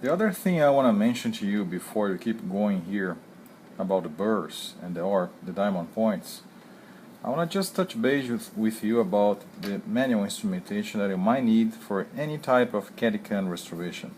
The other thing I want to mention to you before you keep going here about the burrs and the diamond points, I want to just touch base with you about the manual instrumentation that you might need for any type of CAD/CAM restoration.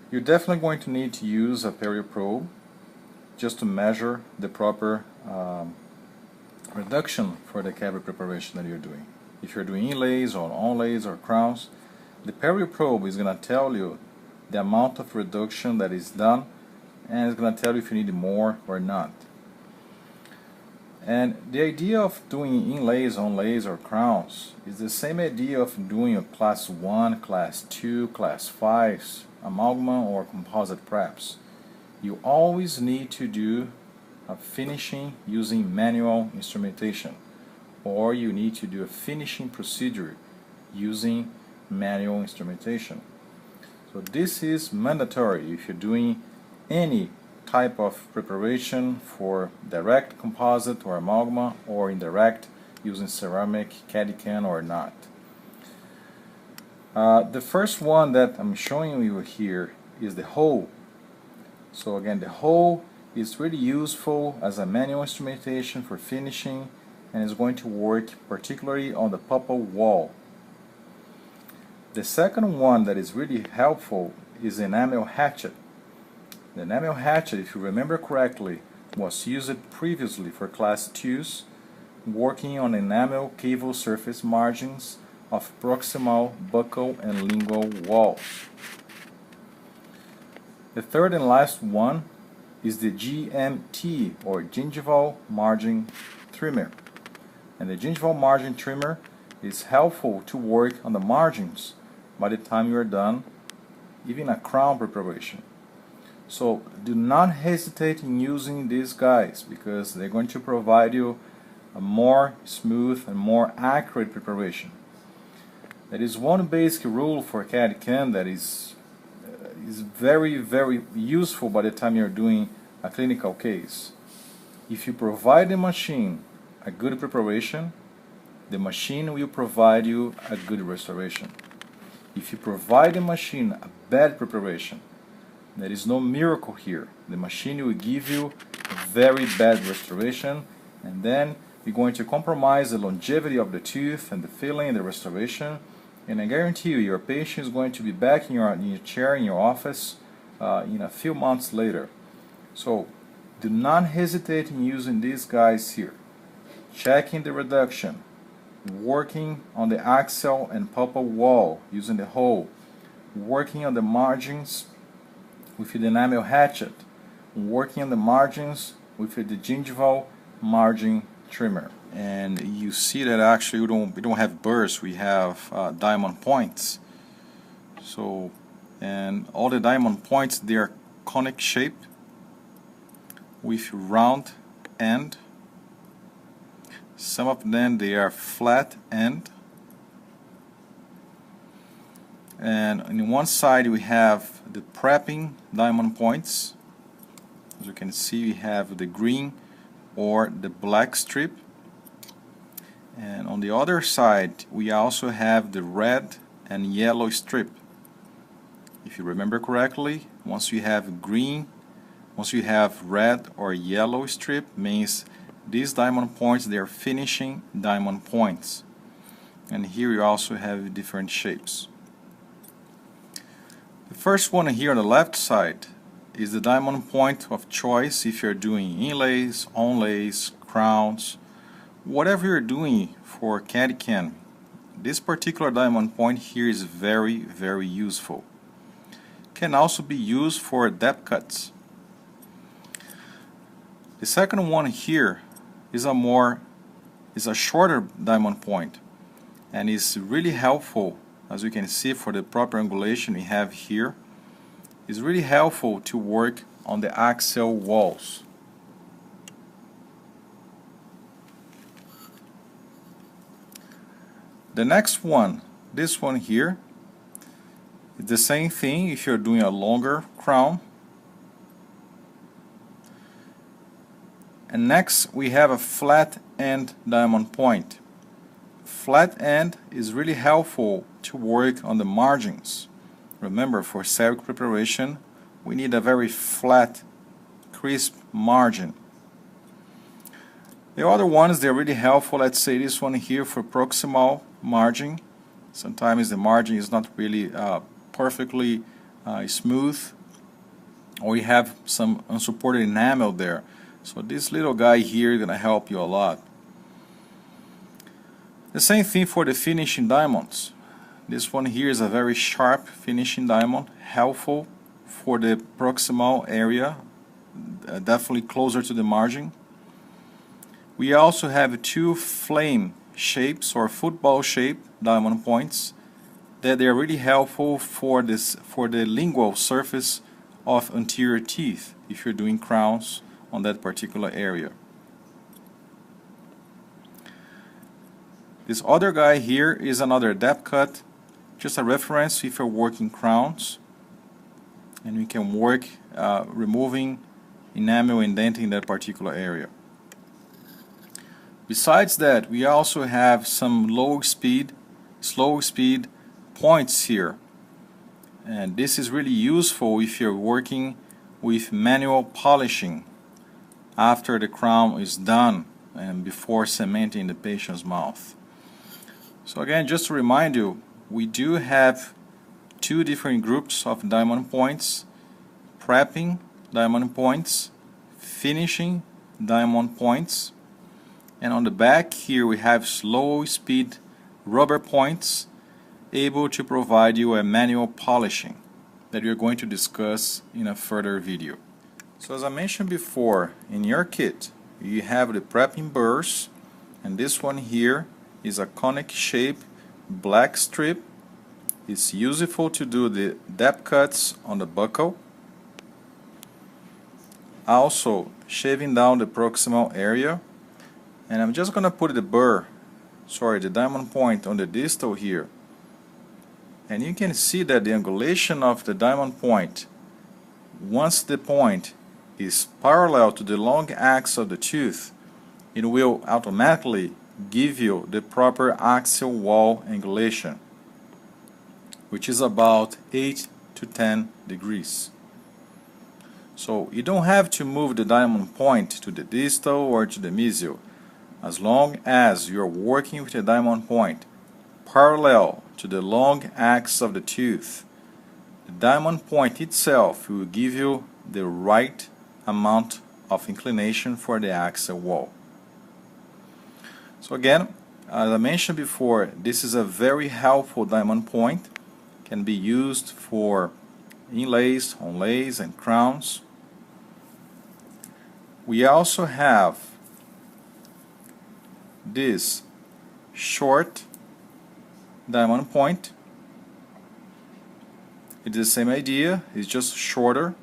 You're definitely going to need to use a perio probe just to measure the proper reduction for the cavity preparation that you're doing. If you're doing inlays or onlays or crowns, the perio probe is going to tell you the amount of reduction that is done, and it's going to tell you if you need more or not. And the idea of doing inlays, onlays, or crowns is the same idea of doing a class 1, class 2, class 5 amalgam or composite preps. You always need to do a finishing using manual instrumentation, or you need to do a finishing procedure using manual instrumentation. So this is mandatory if you're doing any type of preparation for direct composite or amalgam, or indirect using ceramic, CAD/CAM or not. The first one that I'm showing you here is the hole. So again, the hole is really useful as a manual instrumentation for finishing, and is going to work particularly on the pupil wall. The second one that is really helpful is enamel hatchet. The enamel hatchet, if you remember correctly, was used previously for class 2s, working on enamel caval surface margins of proximal, buccal, and lingual walls. The third and last one is the GMT, or gingival margin trimmer. And the gingival margin trimmer is helpful to work on the margins by the time you are done, even a crown preparation. So do not hesitate in using these guys, because they're going to provide you a more smooth and more accurate preparation. There is one basic rule for CAD/CAM that is very, very useful by the time you're doing a clinical case. If you provide the machine a good preparation, the machine will provide you a good restoration. If you provide the machine a bad preparation, there is no miracle here. The machine will give you a very bad restoration, and then you're going to compromise the longevity of the tooth and the filling and the restoration. And I guarantee you, your patient is going to be back in your chair in your office in a few months later. So do not hesitate in using these guys here. Checking the reduction, working on the axial and pupil wall using the hole, working on the margins with the enamel hatchet, working on the margins with the gingival margin trimmer. And you see that actually we don't have burrs, we have diamond points. So, and all the diamond points, they are conic shape with round end. Some of them they are flat end. And on one side we have the prepping diamond points. As you can see, we have the green or the black strip. And on the other side we also have the red and yellow strip. If you remember correctly, once you have red or yellow strip, means these diamond points, they are finishing diamond points. And here you also have different shapes. The first one here on the left side is the diamond point of choice if you're doing inlays, onlays, crowns, whatever you're doing for CAD/CAM. This particular diamond point here is very, very useful. Can also be used for depth cuts. The second one here is a shorter diamond point, and is really helpful, as you can see, for the proper angulation we have here. It's really helpful to work on the axial walls. The next one, this one here, is the same thing if you're doing a longer crown. And next we have a flat end diamond point. Flat end is really helpful to work on the margins. Remember, for Cerec preparation, we need a very flat, crisp margin. The other ones, they're really helpful. Let's say this one here for proximal margin. Sometimes the margin is not really perfectly smooth, or you have some unsupported enamel there. So this little guy here is going to help you a lot. The same thing for the finishing diamonds. This one here is a very sharp finishing diamond, helpful for the proximal area, definitely closer to the margin. We also have two flame shapes or football shaped diamond points that they are really helpful for the lingual surface of anterior teeth if you're doing crowns on that particular area. This other guy here is another depth cut, just a reference if you're working crowns, and we can work removing enamel indenting that particular area. Besides that, we also have some slow speed points here, and this is really useful if you're working with manual polishing after the crown is done and before cementing the patient's mouth. So again, just to remind you, we do have two different groups of diamond points: prepping diamond points, finishing diamond points, and on the back here we have slow speed rubber points able to provide you a manual polishing that we're going to discuss in a further video. So as I mentioned before, in your kit you have the prepping burrs, and this one here is a conic shape black strip. It's useful to do the depth cuts on the buccal, also shaving down the proximal area. And I'm just going to put the diamond point on the distal here, and you can see that the angulation of the diamond point, once the point is parallel to the long axis of the tooth, it will automatically give you the proper axial wall angulation, which is about 8 to 10 degrees. So you don't have to move the diamond point to the distal or to the mesial. As long as you're working with the diamond point parallel to the long axis of the tooth, the diamond point itself will give you the right amount of inclination for the axial wall. So again, as I mentioned before, this is a very helpful diamond point. Can be used for inlays, onlays, and crowns. We also have this short diamond point. It's the same idea, it's just shorter.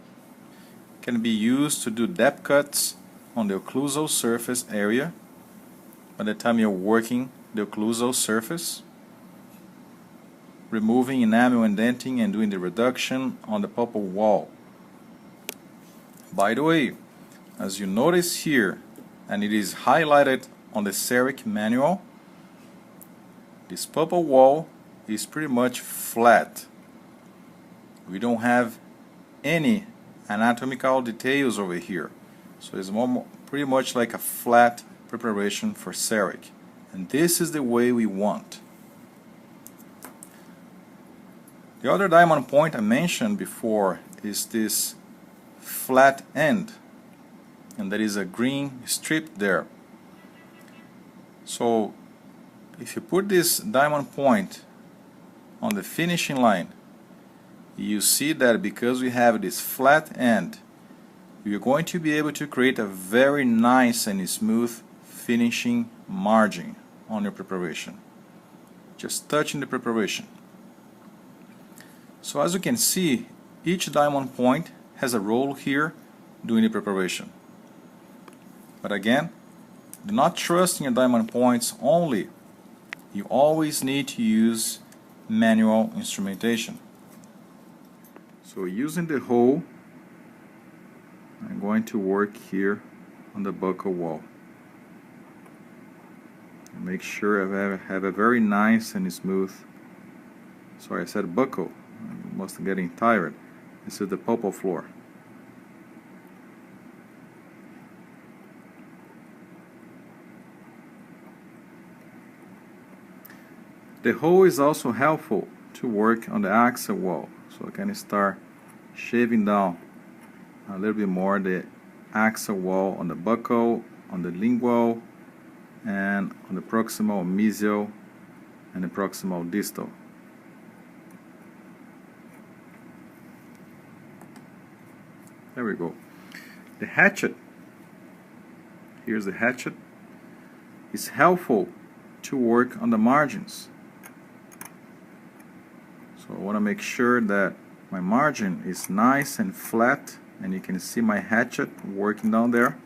Can be used to do depth cuts on the occlusal surface area by the time you're working the occlusal surface, removing enamel indenting and doing the reduction on the pulpal wall. By the way, as you notice here, and it is highlighted on the Cerec manual, this pulpal wall is pretty much flat. We don't have any anatomical details over here, so it's pretty much like a flat preparation for Cerec, and this is the way we want. The other diamond point I mentioned before is this flat end, and there is a green strip there. So if you put this diamond point on the finishing line, you see that because we have this flat end, you're going to be able to create a very nice and smooth finishing margin on your preparation, just touching the preparation. So as you can see, each diamond point has a role here during the preparation. But again, do not trust in your diamond points only. You always need to use manual instrumentation. So using the hole, I'm going to work here on the buccal wall. Make sure I have a very nice and smooth, sorry I said buccal, I'm must getting tired. This is the pulpal floor. The hole is also helpful to work on the axial wall, so I can start shaving down a little bit more the axial wall on the buccal, on the lingual, and on the proximal mesial and the proximal distal. There we go. The hatchet, here's the hatchet, is helpful to work on the margins. So I want to make sure that my margin is nice and flat, and you can see my hatchet working down there.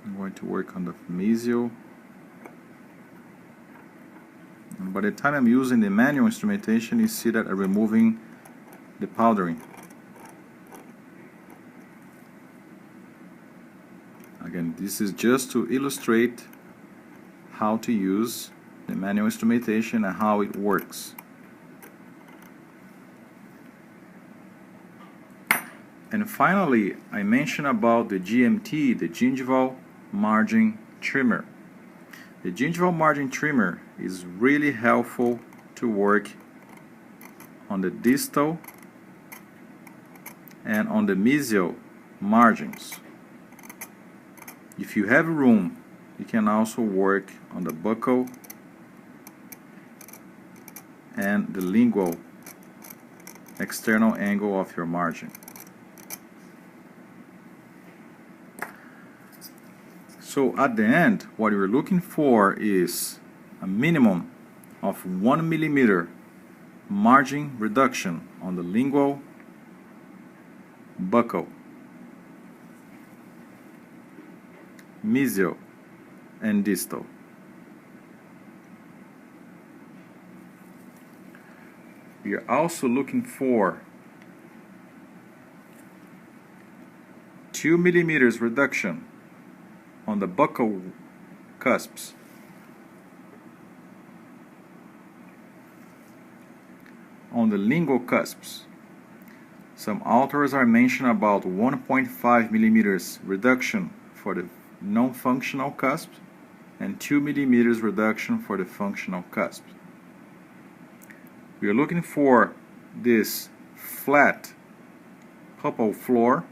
I'm going to work on the mesial. And by the time I'm using the manual instrumentation, you see that I'm removing the powdering. Again, this is just to illustrate how to use the manual instrumentation and how it works. And finally, I mentioned about the GMT, the Gingival Margin Trimmer. The Gingival Margin Trimmer is really helpful to work on the distal and on the mesial margins. If you have room, you can also work on the buccal and the lingual external angle of your margin. So at the end, what you're looking for is a minimum of 1 millimeter margin reduction on the lingual, buccal, mesial, and distal. We are also looking for 2 millimeters reduction on the buccal cusps. On the lingual cusps, some authors are mentioning about 1.5 millimeters reduction for the non-functional cusp and 2 millimeters reduction for the functional cusp. We are looking for this flat pulpal floor,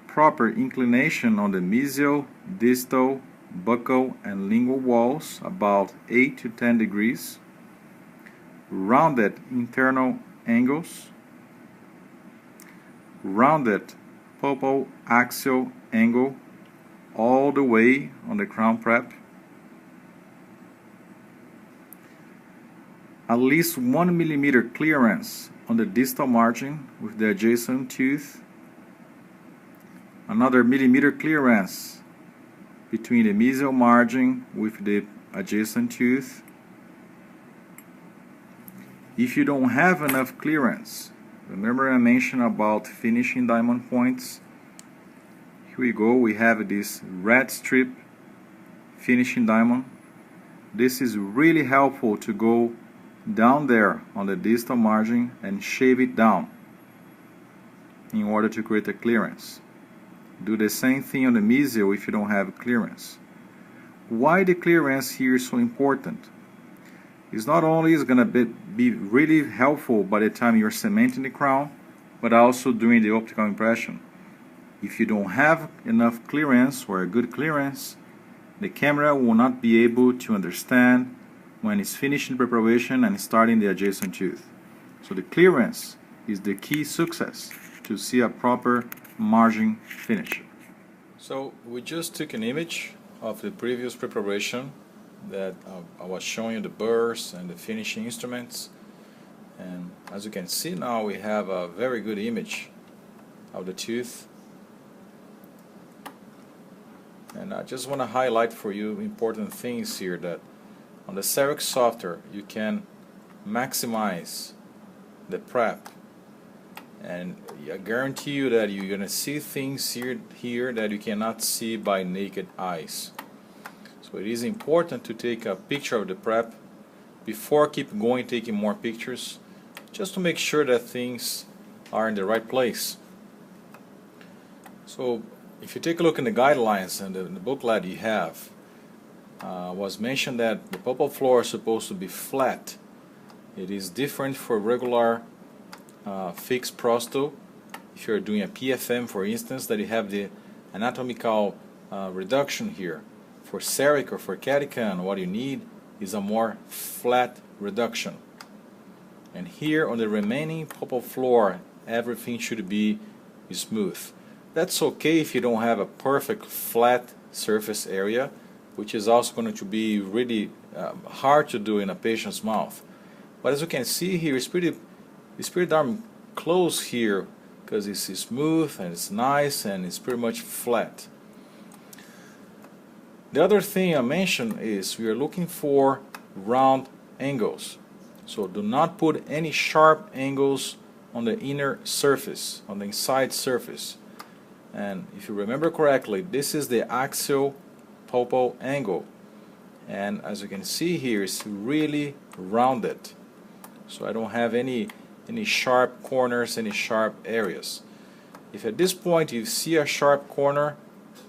proper inclination on the mesial, distal, buccal, and lingual walls, about 8 to 10 degrees, rounded internal angles, rounded pulpal axial angle all the way on the crown prep, at least 1 millimeter clearance on the distal margin with the adjacent tooth, another millimeter clearance between the mesial margin with the adjacent tooth. If you don't have enough clearance, remember I mentioned about finishing diamond points. Here we go, we have this red strip finishing diamond. This is really helpful to go down there on the distal margin and shave it down in order to create a clearance. Do the same thing on the mesial if you don't have clearance. Why the clearance here is so important? It's not only is going to be really helpful by the time you're cementing the crown, but also during the optical impression. If you don't have enough clearance or a good clearance, the camera will not be able to understand when it's finishing preparation and starting the adjacent tooth. So the clearance is the key success to see a proper margin finish. So we just took an image of the previous preparation that I was showing you, the burrs and the finishing instruments, and as you can see now we have a very good image of the tooth. And I just want to highlight for you important things here, that on the Cerec software you can maximize the prep and I guarantee you that you're gonna see things here that you cannot see by naked eyes. So it is important to take a picture of the prep before keep going taking more pictures, just to make sure that things are in the right place. So if you take a look in the guidelines and the booklet you have, was mentioned that the pulpal floor is supposed to be flat. It is different for regular fixed prosto. If you're doing a PFM, for instance, that you have the anatomical reduction here. For Cerec or for Catechan, what you need is a more flat reduction. And here on the remaining pulpal floor, everything should be smooth. That's okay if you don't have a perfect flat surface area, which is also going to be really hard to do in a patient's mouth. But as you can see here, it's pretty darn close here, because it's smooth and it's nice and it's pretty much flat. The other thing I mentioned is we are looking for round angles. So do not put any sharp angles on the inner surface, on the inside surface. And if you remember correctly, this is the axial pulpal angle. And as you can see here, it's really rounded. So I don't have any sharp corners, any sharp areas. If at this point you see a sharp corner,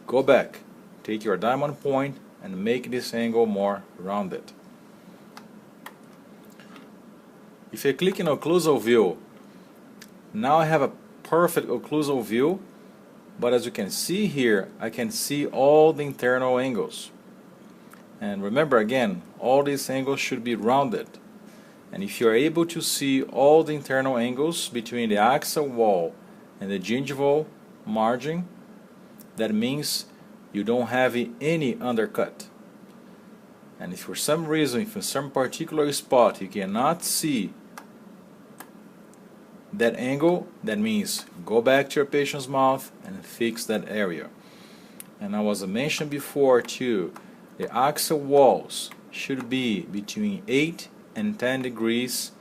go back. Take your diamond point and make this angle more rounded. If I click in occlusal view, now I have a perfect occlusal view, but as you can see here, I can see all the internal angles. And remember again, all these angles should be rounded. And if you are able to see all the internal angles between the axial wall and the gingival margin, that means you don't have any undercut. And if for some reason, if in some particular spot you cannot see that angle, that means go back to your patient's mouth and fix that area. And as I mentioned before too, the axial walls should be between 8 and 10 degrees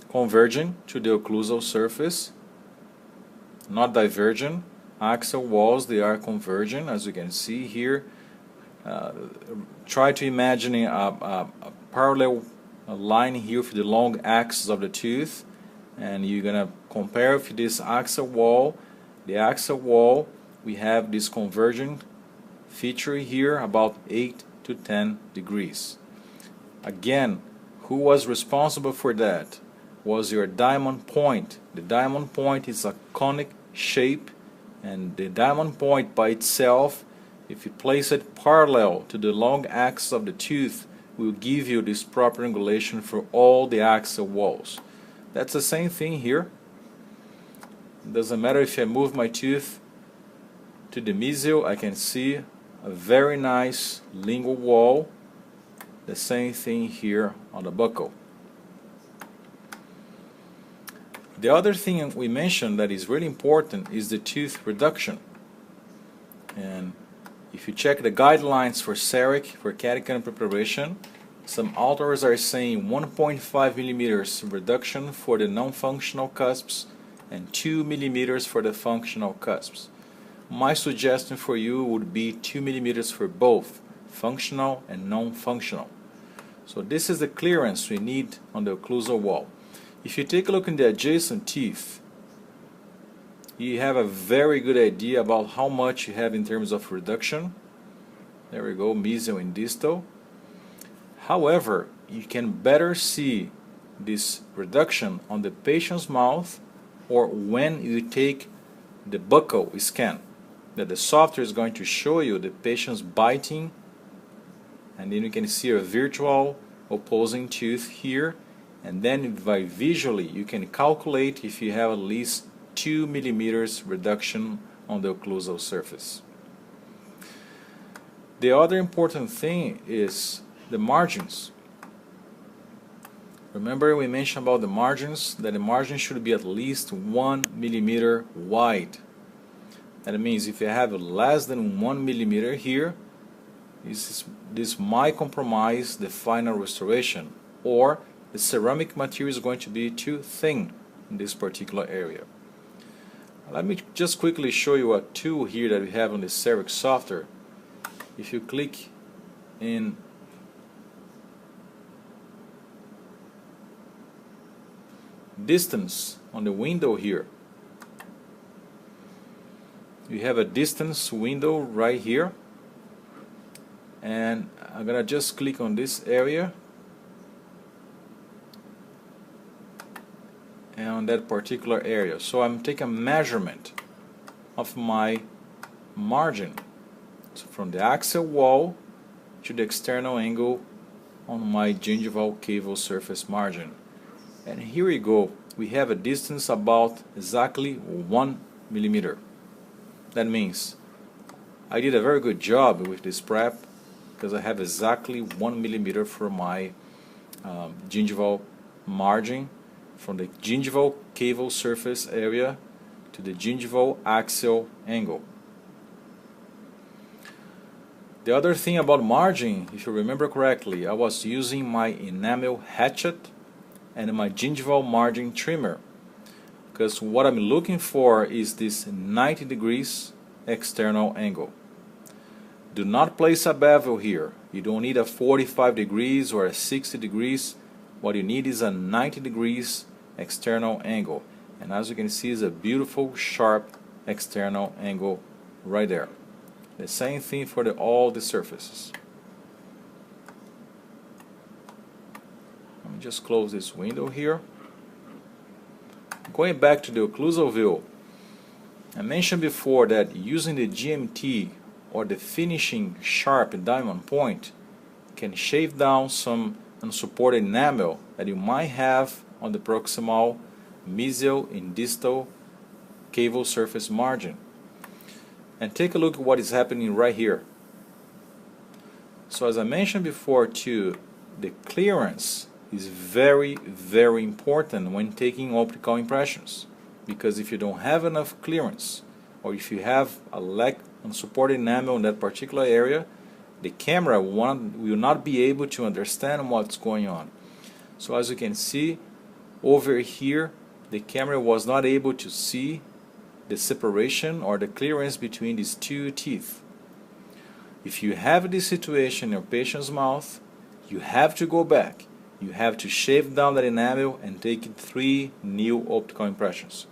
converging to the occlusal surface, not divergent. Axial walls, they are convergent, as you can see here. Try to imagine a parallel line here for the long axis of the tooth, and you're gonna compare with this axial wall. The axial wall, we have this convergent feature here about 8 to 10 degrees. Again, who was responsible for that? Was your diamond point. The diamond point is a conic shape, and the diamond point by itself, if you place it parallel to the long axis of the tooth, will give you this proper angulation for all the axial walls. That's the same thing here. It doesn't matter if I move my tooth to the mesial, I can see a very nice lingual wall. The same thing here on the buccal. The other thing we mentioned that is really important is the tooth reduction. And if you check the guidelines for Cerec, for catechan preparation, some authors are saying 1.5 millimeters reduction for the non-functional cusps and 2 millimeters for the functional cusps. My suggestion for you would be 2 millimeters for both functional and non-functional. So this is the clearance we need on the occlusal wall. If you take a look in the adjacent teeth, you have a very good idea about how much you have in terms of reduction. There we go, mesial and distal. However, you can better see this reduction on the patient's mouth or when you take the buccal scan, that the software is going to show you the patient's biting, and then you can see a virtual opposing tooth here, and then by visually you can calculate if you have at least 2 millimeters reduction on the occlusal surface. The other important thing is the margins. Remember we mentioned about the margins, that the margin should be at least 1 millimeter wide. That means if you have less than 1 millimeter here, this might compromise the final restoration, or the ceramic material is going to be too thin. in this particular area. Let me just quickly show you a tool here that we have on the Cerec software. If you click in distance on the window here, you have a distance window right here, and I'm gonna just click on this area and on that particular area. So I'm taking a measurement of my margin, so from the axial wall to the external angle on my gingival cable surface margin. And here we go, we have a distance about exactly 1 millimeter. That means I did a very good job with this prep, because I have exactly 1 millimeter for my gingival margin from the gingival cable surface area to the gingival axial angle. The other thing about margin, if you remember correctly, I was using my enamel hatchet and my gingival margin trimmer, because what I'm looking for is this 90 degrees external angle. Do not place a bevel here. You don't need a 45 degrees or a 60 degrees. What you need is a 90 degrees external angle. And as you can see, is a beautiful sharp external angle right there. The same thing for all the surfaces. Let me just close this window here. Going back to the occlusal view, I mentioned before that using the GMT or the finishing sharp diamond point can shave down some unsupported enamel that you might have on the proximal, mesial, and distal cable surface margin. And take a look at what is happening right here. So as I mentioned before too, the clearance is very, very important when taking optical impressions, because if you don't have enough clearance, or if you have a lack unsupported enamel in that particular area, the camera will not be able to understand what's going on. So as you can see over here, the camera was not able to see the separation or the clearance between these two teeth. If you have this situation in your patient's mouth, you have to go back. You have to shave down that enamel and take 3 new optical impressions.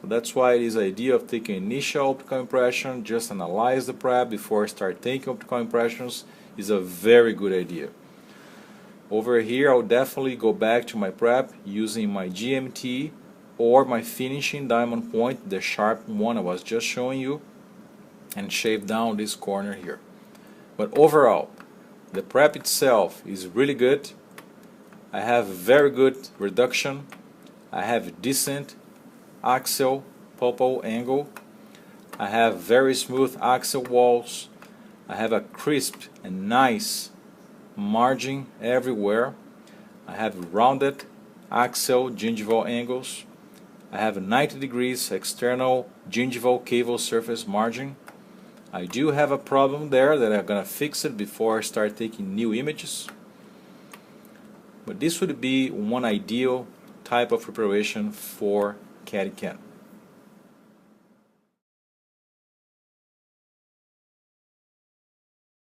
So that's why it is the idea of taking initial optical impression, just analyze the prep before start taking optical impressions, is a very good idea. Over here, I'll definitely go back to my prep using my GMT or my finishing diamond point, the sharp one I was just showing you, and shave down this corner here. But overall, the prep itself is really good. I have very good reduction. I have decent axial pupil angle. I have very smooth axial walls. I have a crisp and nice margin everywhere. I have rounded axial gingival angles. I have a 90 degrees external gingival cable surface margin. I do have a problem there that I'm gonna fix it before I start taking new images. But this would be one ideal type of preparation for CAD/CAM.